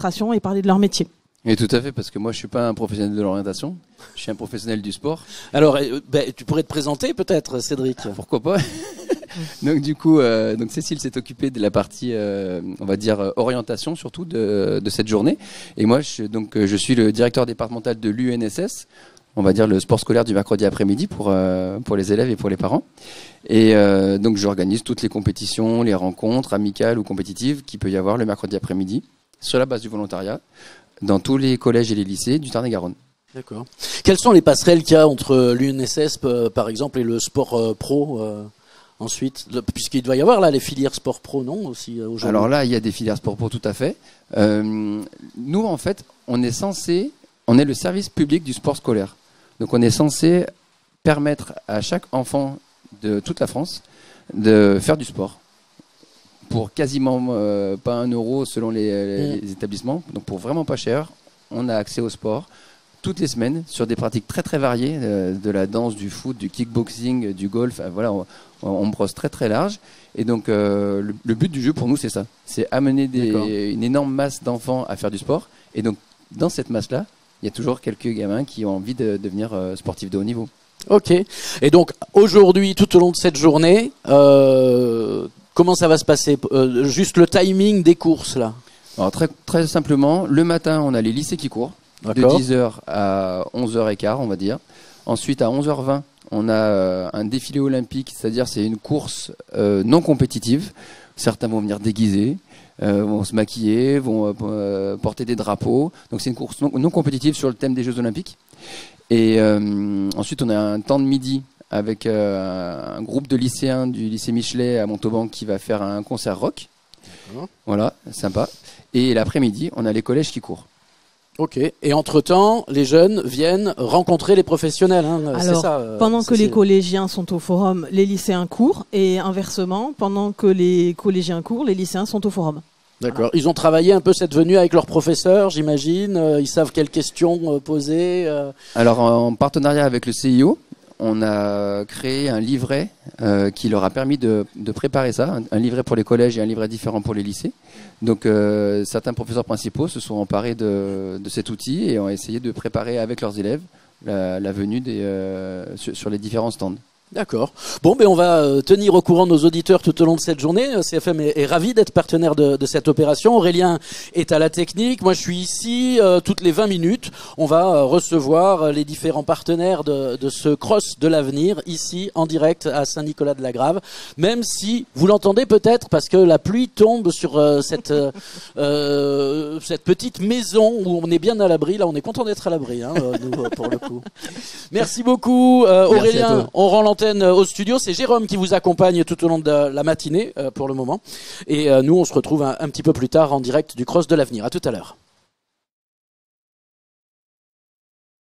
démonstration et parler de leur métier. Et tout à fait, parce que moi je suis pas un professionnel de l'orientation, je suis un professionnel du sport. Alors, tu pourrais te présenter peut-être, Cédric. Pourquoi pas. Donc du coup, donc Cécile s'est occupée de la partie, on va dire orientation surtout de cette journée. Et moi, je suis le directeur départemental de l'UNSS, on va dire le sport scolaire du mercredi après-midi pour les élèves et pour les parents. Et donc j'organise toutes les compétitions, les rencontres amicales ou compétitives qu'il peut y avoir le mercredi après-midi sur la base du volontariat dans tous les collèges et les lycées du Tarn-et-Garonne. D'accord. Quelles sont les passerelles qu'il y a entre l'UNSS, par exemple, et le sport pro ensuite, puisqu'il doit y avoir là les filières sport pro, non, aussi aujourd'hui. Alors là, il y a des filières sport pro, tout à fait. Nous, en fait, on est le service public du sport scolaire. Donc on est censé permettre à chaque enfant de toute la France de faire du sport. Pour quasiment pas 1 euro selon les établissements, donc pour vraiment pas cher, on a accès au sport toutes les semaines sur des pratiques très très variées, de la danse, du foot, du kickboxing, du golf. Voilà, on brosse très très large. Et donc le but du jeu pour nous c'est ça, c'est amener une énorme masse d'enfants à faire du sport. Et donc dans cette masse-là, il y a toujours quelques gamins qui ont envie de devenir sportifs de haut niveau. Ok. Et donc aujourd'hui, tout au long de cette journée, comment ça va se passer? Juste le timing des courses là. Alors très, très simplement, le matin, on a les lycées qui courent, de 10h à 11h15, on va dire. Ensuite, à 11h20, on a un défilé olympique, c'est-à-dire c'est une course non compétitive. Certains vont venir déguisés, vont se maquiller, vont porter des drapeaux. Donc c'est une course non compétitive sur le thème des Jeux Olympiques. Et ensuite, on a un temps de midi avec un groupe de lycéens du lycée Michelet à Montauban qui va faire un concert rock. Voilà, sympa. Et l'après-midi, on a les collèges qui courent. Ok. Et entre-temps, les jeunes viennent rencontrer les professionnels. Hein. Alors, c'est ça, pendant que les collégiens sont au forum, les lycéens courent. Et inversement, pendant que les collégiens courent, les lycéens sont au forum. D'accord. Ils ont travaillé un peu cette venue avec leurs professeurs, j'imagine. Ils savent quelles questions poser. Alors, en partenariat avec le CIO, on a créé un livret qui leur a permis de préparer ça, un livret pour les collèges et un livret différent pour les lycées. Donc certains professeurs principaux se sont emparés de cet outil et ont essayé de préparer avec leurs élèves la venue sur les différents stands. D'accord. Bon, on va tenir au courant nos auditeurs tout au long de cette journée. CFM est ravi d'être partenaire de cette opération. Aurélien est à la technique. Moi, je suis ici toutes les 20 minutes. On va recevoir les différents partenaires de ce cross de l'avenir ici en direct à Saint-Nicolas-de-la-Grave. Même si vous l'entendez peut-être parce que la pluie tombe sur cette petite maison où on est bien à l'abri. Là, on est content d'être à l'abri, nous, pour le coup. Merci beaucoup, Aurélien. On rend l'antenne au studio, c'est Jérôme qui vous accompagne tout au long de la matinée pour le moment. Et nous, on se retrouve un petit peu plus tard en direct du Cross de l'avenir. À tout à l'heure.